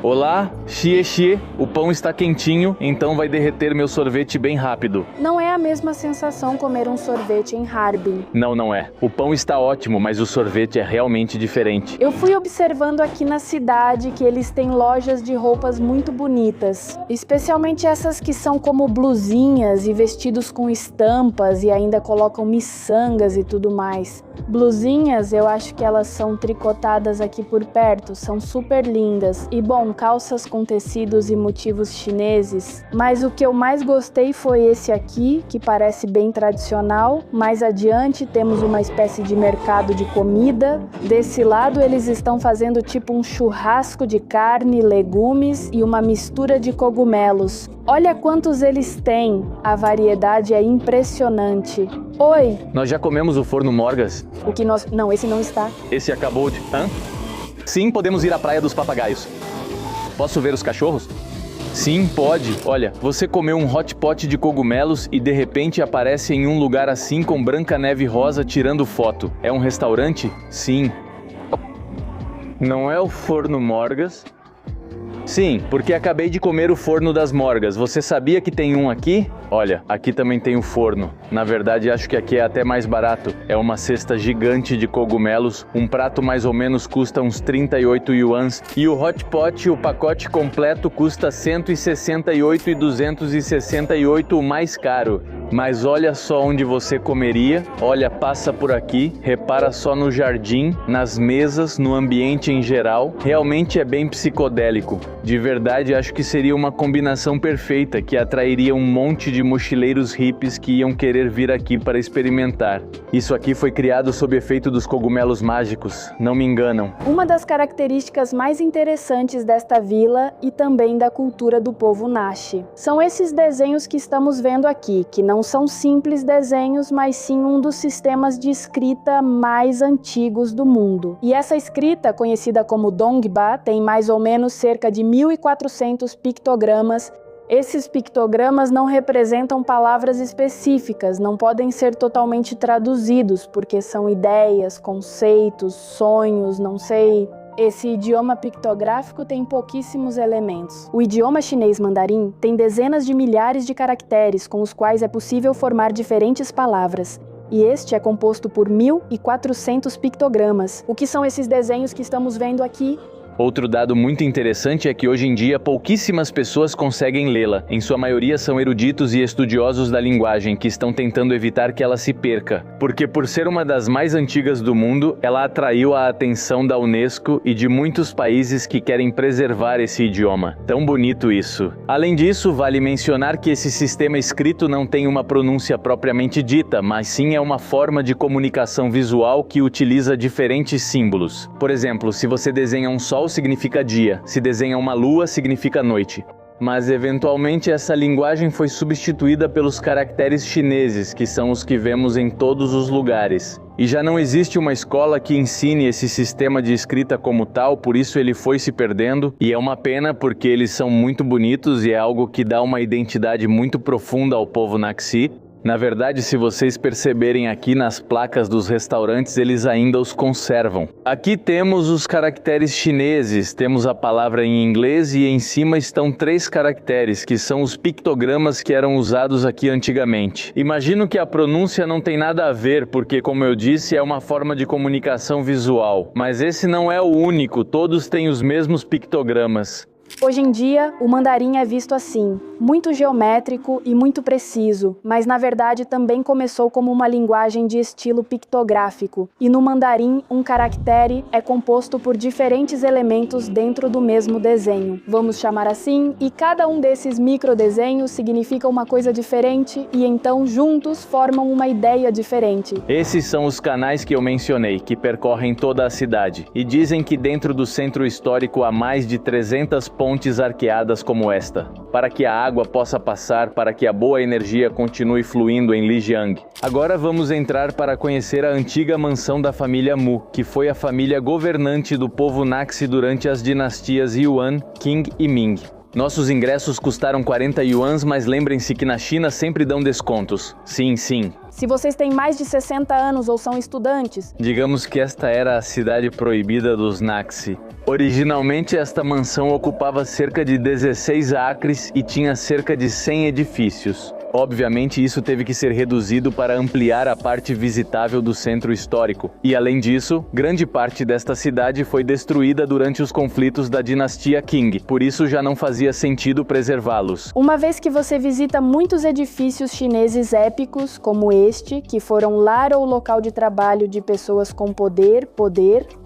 Olá, xie, o pão está quentinho, então vai derreter meu sorvete bem rápido. Não é a mesma sensação comer um sorvete em Harbin. Não é. O pão está ótimo, mas o sorvete é realmente diferente. Eu fui observando aqui na cidade que eles têm lojas de roupas muito bonitas. Especialmente essas que são como blusinhas e vestidos com estampas e ainda colocam miçangas e tudo mais. Blusinhas, eu acho que elas são tricotadas aqui por perto, são super lindas. E bom, são calças com tecidos e motivos chineses, mas o que eu mais gostei foi esse aqui, que parece bem tradicional. Mais adiante temos uma espécie de mercado de comida. Desse lado eles estão fazendo tipo um churrasco de carne, legumes e uma mistura de cogumelos. Olha quantos eles têm, a variedade é impressionante. Oi! Nós já comemos o forno Morgas? O que nós... Não, esse não está. Esse acabou de... Hã? Sim, podemos ir à Praia dos Papagaios. Posso ver os cachorros? Sim, pode. Olha, você comeu um hot pot de cogumelos e de repente aparece em um lugar assim com Branca Neve Rosa tirando foto. É um restaurante? Sim. Não é o forno Morgas? Sim, porque acabei de comer o forno das Morgas. Você sabia que tem um aqui? Olha, aqui também tem o forno. Na verdade, acho que aqui é até mais barato. É uma cesta gigante de cogumelos. Um prato mais ou menos custa uns 38 yuans. E o hot pot, o pacote completo, custa 168 e 268, o mais caro. Mas olha só onde você comeria. Olha, passa por aqui. Repara só no jardim, nas mesas, no ambiente em geral. Realmente é bem psicodélico. De verdade, acho que seria uma combinação perfeita que atrairia um monte de mochileiros hippies que iam querer vir aqui para experimentar. Isso aqui foi criado sob efeito dos cogumelos mágicos, não me enganam. Uma das características mais interessantes desta vila e também da cultura do povo Naxi são esses desenhos que estamos vendo aqui, que não são simples desenhos, mas sim um dos sistemas de escrita mais antigos do mundo. E essa escrita, conhecida como Dongba, tem mais ou menos cerca de 1.400 pictogramas. Esses pictogramas não representam palavras específicas, não podem ser totalmente traduzidos, porque são ideias, conceitos, sonhos, não sei. Esse idioma pictográfico tem pouquíssimos elementos. O idioma chinês mandarim tem dezenas de milhares de caracteres com os quais é possível formar diferentes palavras. E este é composto por 1.400 pictogramas. O que são esses desenhos que estamos vendo aqui? Outro dado muito interessante é que hoje em dia pouquíssimas pessoas conseguem lê-la. Em sua maioria são eruditos e estudiosos da linguagem que estão tentando evitar que ela se perca. Porque por ser uma das mais antigas do mundo, ela atraiu a atenção da Unesco e de muitos países que querem preservar esse idioma. Tão bonito isso. Além disso, vale mencionar que esse sistema escrito não tem uma pronúncia propriamente dita, mas sim é uma forma de comunicação visual que utiliza diferentes símbolos. Por exemplo, se você desenha um sol, significa dia, se desenha uma lua, significa noite. Mas eventualmente essa linguagem foi substituída pelos caracteres chineses, que são os que vemos em todos os lugares. E já não existe uma escola que ensine esse sistema de escrita como tal, por isso ele foi se perdendo, e é uma pena porque eles são muito bonitos e é algo que dá uma identidade muito profunda ao povo Naxi. Na verdade, se vocês perceberem aqui nas placas dos restaurantes, eles ainda os conservam. Aqui temos os caracteres chineses, temos a palavra em inglês e em cima estão 3 caracteres, que são os pictogramas que eram usados aqui antigamente. Imagino que a pronúncia não tem nada a ver, porque, como eu disse, é uma forma de comunicação visual. Mas esse não é o único, todos têm os mesmos pictogramas. Hoje em dia, o mandarim é visto assim, muito geométrico e muito preciso, mas na verdade também começou como uma linguagem de estilo pictográfico. E no mandarim, um caractere é composto por diferentes elementos dentro do mesmo desenho, vamos chamar assim, e cada um desses microdesenhos significa uma coisa diferente e então juntos formam uma ideia diferente. Esses são os canais que eu mencionei, que percorrem toda a cidade, e dizem que dentro do centro histórico há mais de 300 pontes arqueadas como esta, para que a água possa passar, para que a boa energia continue fluindo em Lijiang. Agora vamos entrar para conhecer a antiga mansão da família Mu, que foi a família governante do povo Naxi durante as dinastias Yuan, Qing e Ming. Nossos ingressos custaram 40 yuans, mas lembrem-se que na China sempre dão descontos. Sim, sim. Se vocês têm mais de 60 anos ou são estudantes. Digamos que esta era a cidade proibida dos Naxi. Originalmente, esta mansão ocupava cerca de 16 acres e tinha cerca de 100 edifícios. Obviamente, isso teve que ser reduzido para ampliar a parte visitável do centro histórico. E além disso, grande parte desta cidade foi destruída durante os conflitos da dinastia Qing, por isso já não fazia sentido preservá-los. Uma vez que você visita muitos edifícios chineses épicos, como este, que foram lar ou local de trabalho de pessoas com poder,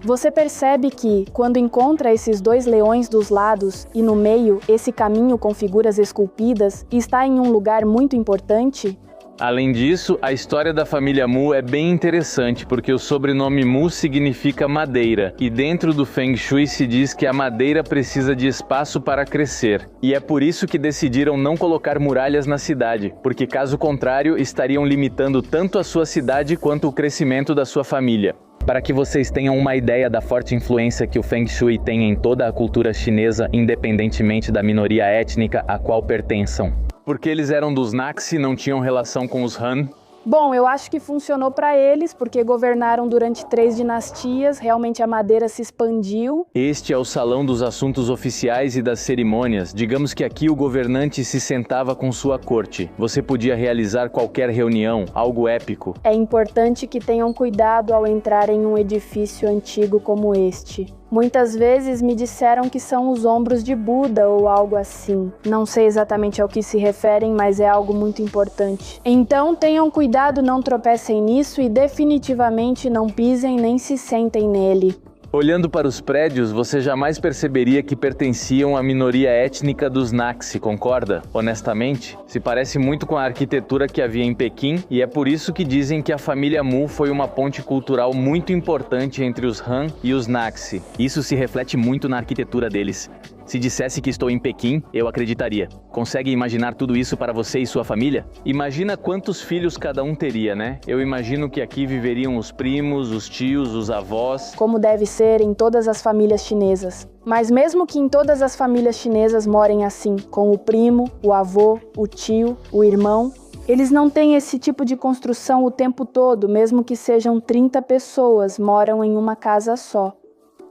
você percebe que, quando encontra esses dois leões dos lados e no meio esse caminho com figuras esculpidas, está em um lugar muito importante? Além disso, a história da família Mu é bem interessante, porque o sobrenome Mu significa madeira, e dentro do Feng Shui se diz que a madeira precisa de espaço para crescer. E é por isso que decidiram não colocar muralhas na cidade, porque caso contrário, estariam limitando tanto a sua cidade quanto o crescimento da sua família. Para que vocês tenham uma ideia da forte influência que o Feng Shui tem em toda a cultura chinesa, independentemente da minoria étnica a qual pertençam. Porque eles eram dos Naxi e não tinham relação com os Han? Bom, eu acho que funcionou para eles, porque governaram durante 3 dinastias, realmente a madeira se expandiu. Este é o salão dos assuntos oficiais e das cerimônias. Digamos que aqui o governante se sentava com sua corte. Você podia realizar qualquer reunião, algo épico. É importante que tenham cuidado ao entrar em um edifício antigo como este. Muitas vezes me disseram que são os ombros de Buda ou algo assim. Não sei exatamente ao que se referem, mas é algo muito importante. Então tenham cuidado, não tropecem nisso e definitivamente não pisem nem se sentem nele. Olhando para os prédios, você jamais perceberia que pertenciam à minoria étnica dos Naxi, concorda? Honestamente, se parece muito com a arquitetura que havia em Pequim, e é por isso que dizem que a família Mu foi uma ponte cultural muito importante entre os Han e os Naxi. Isso se reflete muito na arquitetura deles. Se dissesse que estou em Pequim, eu acreditaria. Consegue imaginar tudo isso para você e sua família? Imagina quantos filhos cada um teria, né? Eu imagino que aqui viveriam os primos, os tios, os avós. Como deve ser em todas as famílias chinesas. Mas mesmo que em todas as famílias chinesas morem assim, com o primo, o avô, o tio, o irmão, eles não têm esse tipo de construção o tempo todo, mesmo que sejam 30 pessoas, moram em uma casa só.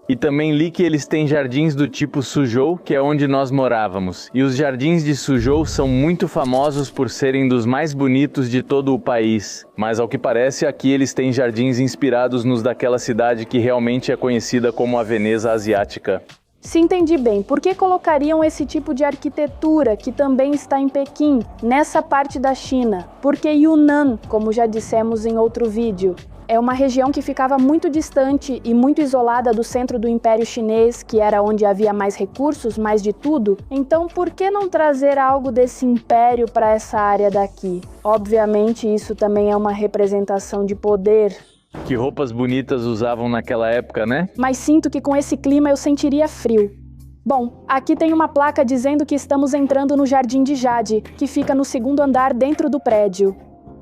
E também li que eles têm jardins do tipo Suzhou, que é onde nós morávamos. E os jardins de Suzhou são muito famosos por serem dos mais bonitos de todo o país. Mas ao que parece, aqui eles têm jardins inspirados nos daquela cidade que realmente é conhecida como a Veneza Asiática. Se entendi bem, por que colocariam esse tipo de arquitetura, que também está em Pequim, nessa parte da China? Porque Yunnan, como já dissemos em outro vídeo, é uma região que ficava muito distante e muito isolada do centro do Império Chinês, que era onde havia mais recursos, mais de tudo. Então, por que não trazer algo desse império para essa área daqui? Obviamente, isso também é uma representação de poder. Que roupas bonitas usavam naquela época, né? Mas sinto que com esse clima eu sentiria frio. Bom, aqui tem uma placa dizendo que estamos entrando no Jardim de Jade, que fica no 2º andar dentro do prédio.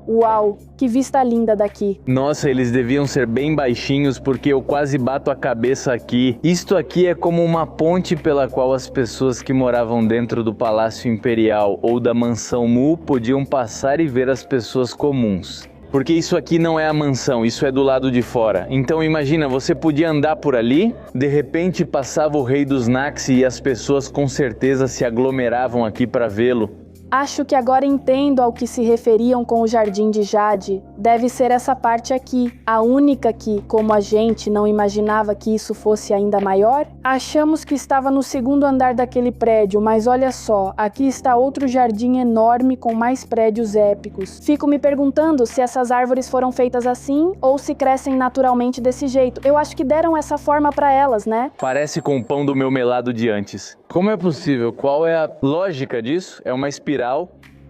Uau, que vista linda daqui. Nossa, eles deviam ser bem baixinhos porque eu quase bato a cabeça aqui. Isto aqui é como uma ponte pela qual as pessoas que moravam dentro do Palácio Imperial ou da Mansão Mu podiam passar e ver as pessoas comuns. Porque isso aqui não é a mansão, isso é do lado de fora. Então imagina, você podia andar por ali, de repente passava o rei dos Naxi e as pessoas com certeza se aglomeravam aqui para vê-lo. Acho que agora entendo ao que se referiam com o Jardim de Jade. Deve ser essa parte aqui, a única que, como a gente não imaginava que isso fosse ainda maior. Achamos que estava no 2º andar daquele prédio, mas olha só, aqui está outro jardim enorme com mais prédios épicos. Fico me perguntando se essas árvores foram feitas assim ou se crescem naturalmente desse jeito. Eu acho que deram essa forma para elas, né? Parece com o pão do meu melado de antes. Como é possível? Qual é a lógica disso? É uma espiral?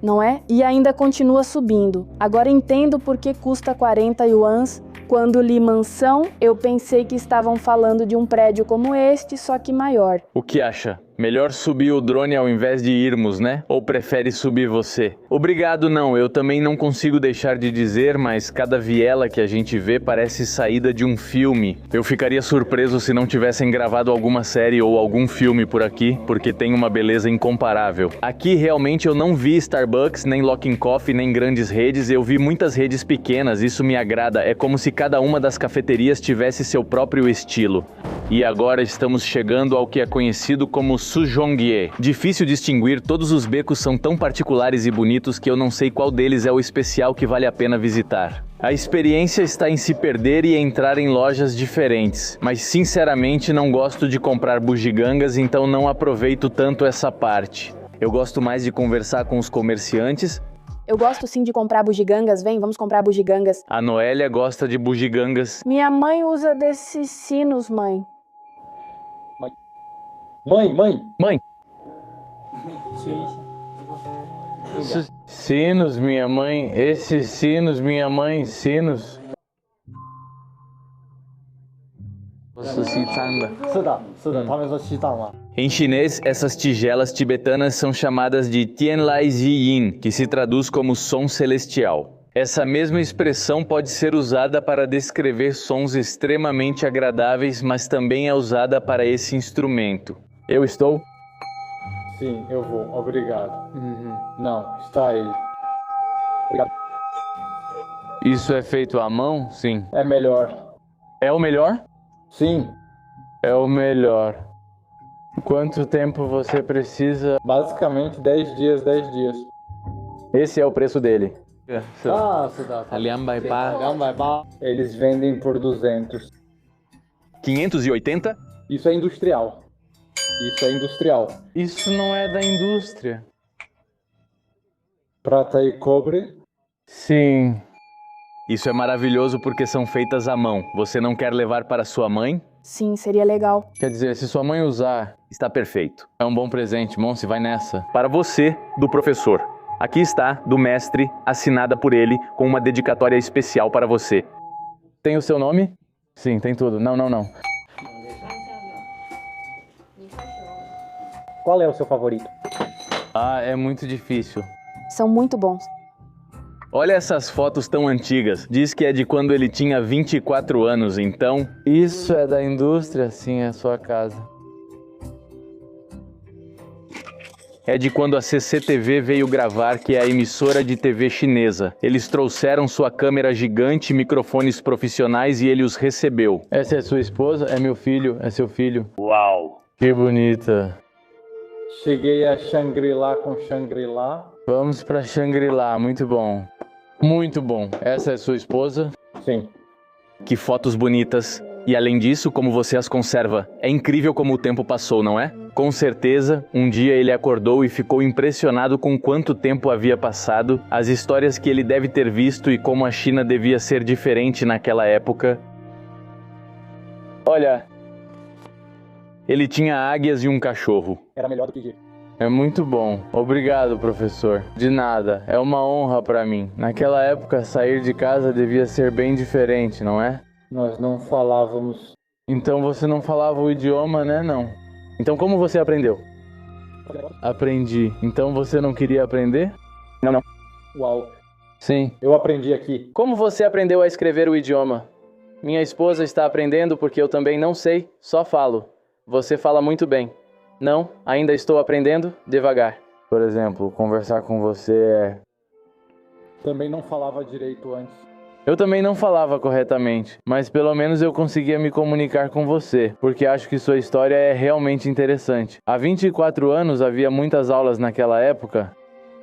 Não é? E ainda continua subindo. Agora entendo por que custa 40 yuans. Quando li mansão, eu pensei que estavam falando de um prédio como este, só que maior. O que acha? Melhor subir o drone ao invés de irmos, né? Ou prefere subir você? Obrigado, não. Eu também não consigo deixar de dizer, mas cada viela que a gente vê parece saída de um filme. Eu ficaria surpreso se não tivessem gravado alguma série ou algum filme por aqui, porque tem uma beleza incomparável. Aqui realmente eu não vi Starbucks, nem Luckin Coffee, nem grandes redes. Eu vi muitas redes pequenas, isso me agrada. É como se cada uma das cafeterias tivesse seu próprio estilo. E agora estamos chegando ao que é conhecido como Suzhongye. Difícil distinguir, todos os becos são tão particulares e bonitos que eu não sei qual deles é o especial que vale a pena visitar. A experiência está em se perder e entrar em lojas diferentes, mas sinceramente não gosto de comprar bugigangas, então não aproveito tanto essa parte. Eu gosto mais de conversar com os comerciantes. Eu gosto sim de comprar bugigangas, vem, vamos comprar bugigangas. A Noélia gosta de bugigangas. Minha mãe usa desses sinos, mãe. Mãe! Sinos, minha mãe. Esses sinos, minha mãe, sinos. Em chinês, essas tigelas tibetanas são chamadas de Tianlai Ziyin, que se traduz como som celestial. Essa mesma expressão pode ser usada para descrever sons extremamente agradáveis, mas também é usada para esse instrumento. Eu estou? Sim, eu vou. Obrigado. Não, está ele. Obrigado. Isso é feito à mão? Sim. É melhor. É o melhor? Sim. É o melhor. Quanto tempo você precisa? Basicamente 10 dias, 10 dias. Esse é o preço dele. Eles vendem por 200. 580? Isso é industrial. Isso é industrial. Isso não é da indústria. Prata e cobre. Sim. Isso é maravilhoso porque são feitas à mão. Você não quer levar para sua mãe? Sim, seria legal. Quer dizer, se sua mãe usar, está perfeito. É um bom presente, Monse, vai nessa. Para você, do professor. Aqui está, do mestre, assinada por ele, com uma dedicatória especial para você. Tem o seu nome? Sim, tem tudo. Não. Qual é o seu favorito? Ah, é muito difícil. São muito bons. Olha essas fotos tão antigas. Diz que é de quando ele tinha 24 anos, então... Isso é da indústria? Sim, é a sua casa. É de quando a CCTV veio gravar, que é a emissora de TV chinesa. Eles trouxeram sua câmera gigante e microfones profissionais e ele os recebeu. Essa é sua esposa? É meu filho? É seu filho? Uau! Que bonita. Cheguei a Shangri-La com Shangri-La. Vamos pra Shangri-La, muito bom. Muito bom. Essa é sua esposa? Sim. Que fotos bonitas. E além disso, como você as conserva. É incrível como o tempo passou, não é? Com certeza, um dia ele acordou e ficou impressionado com quanto tempo havia passado, as histórias que ele deve ter visto e como a China devia ser diferente naquela época. Olha, ele tinha águias e um cachorro. Era melhor do que G. É muito bom. Obrigado, professor. De nada. É uma honra para mim. Naquela época, sair de casa devia ser bem diferente, não é? Nós não falávamos. Então você não falava o idioma, né? Não. Então como você aprendeu? Aprendi. Então você não queria aprender? Não. Uau. Sim. Eu aprendi aqui. Como você aprendeu a escrever o idioma? Minha esposa está aprendendo porque eu também não sei, só falo. Você fala muito bem. Não, ainda estou aprendendo devagar. Por exemplo, conversar com você é... Também não falava direito antes. Eu também não falava corretamente, mas pelo menos eu conseguia me comunicar com você, porque acho que sua história é realmente interessante. Há 24 anos havia muitas aulas naquela época?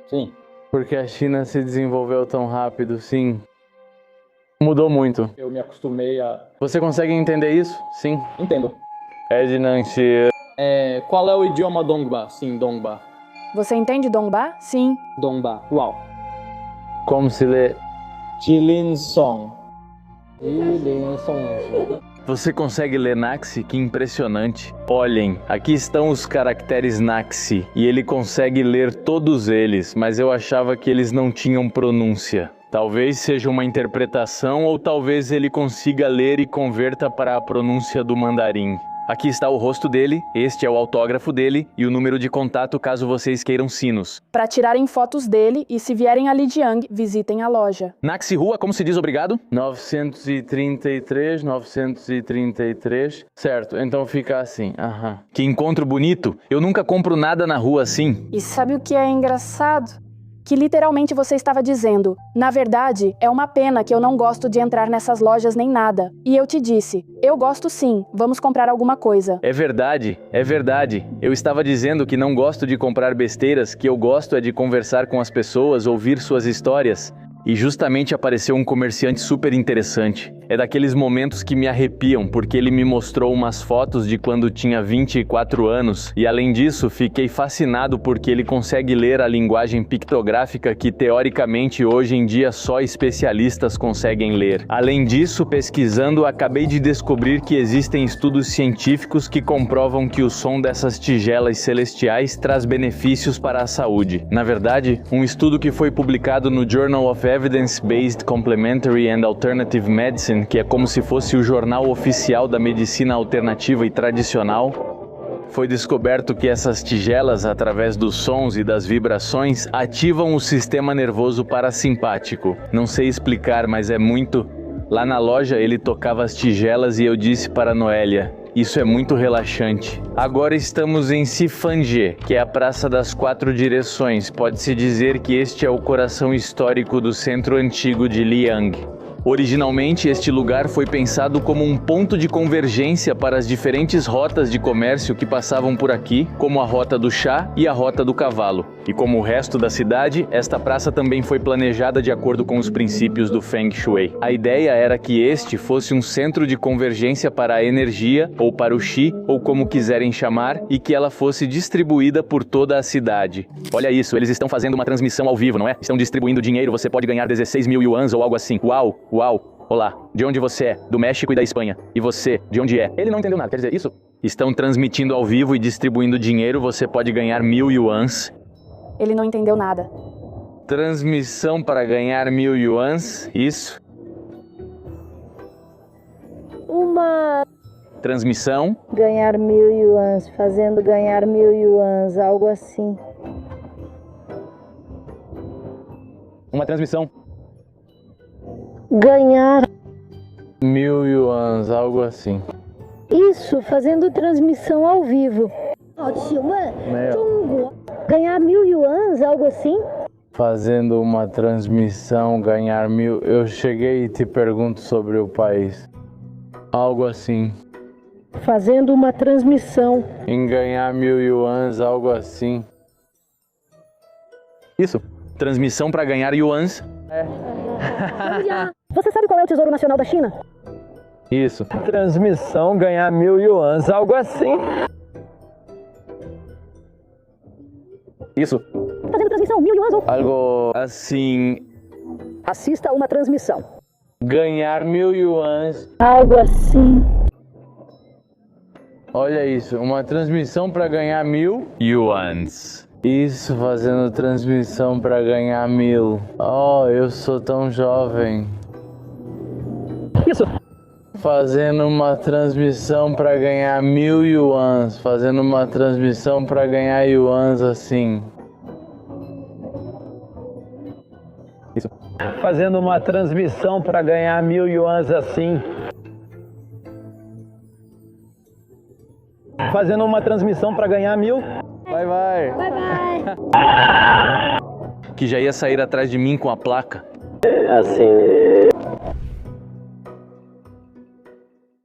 Sim. Porque a China se desenvolveu tão rápido, sim. Mudou muito. Eu me acostumei a... Você consegue entender isso? Sim. Entendo. É de Nanxi. Qual é o idioma Dongba? Sim, Dongba. Você entende Dongba? Sim. Dongba. Uau. Como se lê? Jilin Song. Você consegue ler Naxi? Que impressionante. Olhem, aqui estão os caracteres Naxi, e ele consegue ler todos eles, mas eu achava que eles não tinham pronúncia. Talvez seja uma interpretação ou talvez ele consiga ler e converta para a pronúncia do mandarim. Aqui está o rosto dele, este é o autógrafo dele e o número de contato caso vocês queiram sinos. Para tirarem fotos dele e se vierem a Lijiang, visitem a loja. Naxi Rua, como se diz obrigado? 933. Certo, então fica assim. Aham. Que encontro bonito. Eu nunca compro nada na rua assim. E sabe o que é engraçado? que literalmente você estava dizendo: na verdade, é uma pena que eu não gosto de entrar nessas lojas nem nada. E eu te disse: eu gosto sim, vamos comprar alguma coisa. É verdade, é verdade. Eu estava dizendo que não gosto de comprar besteiras, que eu gosto é de conversar com as pessoas, ouvir suas histórias. E justamente apareceu um comerciante super interessante. É daqueles momentos que me arrepiam, porque ele me mostrou umas fotos de quando tinha 24 anos, e além disso, fiquei fascinado porque ele consegue ler a linguagem pictográfica que teoricamente hoje em dia só especialistas conseguem ler. Além disso, pesquisando, acabei de descobrir que existem estudos científicos que comprovam que o som dessas tigelas celestiais traz benefícios para a saúde. Na verdade, um estudo que foi publicado no Journal of Evidence-Based Complementary and Alternative Medicine, que é como se fosse o jornal oficial da medicina alternativa e tradicional, foi descoberto que essas tigelas, através dos sons e das vibrações, ativam o sistema nervoso parasimpático. Não sei explicar, mas é muito... Lá na loja ele tocava as tigelas e eu disse para Noélia: isso é muito relaxante. Agora estamos em Sifangê, que é a Praça das Quatro Direções. Pode-se dizer que este é o coração histórico do centro antigo de Liang. Originalmente, este lugar foi pensado como um ponto de convergência para as diferentes rotas de comércio que passavam por aqui, como a Rota do Chá e a Rota do Cavalo. E como o resto da cidade, esta praça também foi planejada de acordo com os princípios do Feng Shui. A ideia era que este fosse um centro de convergência para a energia, ou para o Qi, ou como quiserem chamar, e que ela fosse distribuída por toda a cidade. Olha isso, eles estão fazendo uma transmissão ao vivo, não é? Estão distribuindo dinheiro, você pode ganhar 16 mil yuans ou algo assim. Uau! Uau! Olá, de onde você é? Do México e da Espanha. E você, de onde é? Ele não entendeu nada, quer dizer isso? Estão transmitindo ao vivo e distribuindo dinheiro, você pode ganhar 1000 yuans. Ele não entendeu nada. Transmissão para ganhar 1000 yuans, isso? Uma... Transmissão? Ganhar 1000 yuans, fazendo ganhar 1000 yuans, algo assim. Uma transmissão. Ganhar 1000 yuans, algo assim. isso, fazendo transmissão ao vivo. Ganhar 1000 yuans, algo assim? Fazendo uma transmissão, ganhar 1000... Eu cheguei e te pergunto sobre o país. Algo assim. Fazendo uma transmissão. Em ganhar 1000 yuans, algo assim. Isso. Transmissão para ganhar yuans. Você sabe qual é o Tesouro Nacional da China? Isso. Transmissão, ganhar 1000 yuans, algo assim. Isso. Fazendo transmissão, 1000 yuans ou... Algo assim... Assista uma transmissão. Ganhar 1000 yuans. Algo assim. Olha isso, uma transmissão para ganhar 1000 yuans. Isso, fazendo transmissão para ganhar 1000. Oh, eu sou tão jovem. Isso. Fazendo uma transmissão para ganhar 1000 yuans. Fazendo uma transmissão para ganhar yuans assim. Isso. Fazendo uma transmissão para ganhar 1000 yuans assim. Fazendo uma transmissão para ganhar 1000. Vai, vai. Bye, bye. Que já ia sair atrás de mim com a placa. Assim,